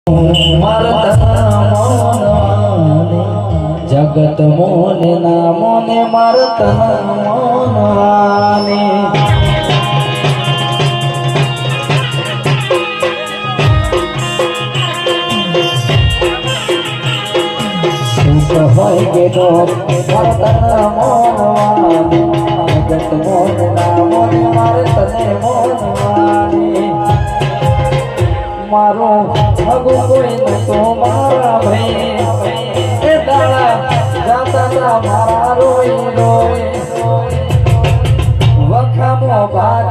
જગત મોને ના મોને મારતા મોનવાને સુખ હોય કે દુઃખ મારતા મોનવાને જગત મોને ના મોને મારતા મોનવાને મારો ભગો કોઈ નતો મારા ભાઈ દાડા જાતા મારા રોઈ રોઈ વખામો ભાગ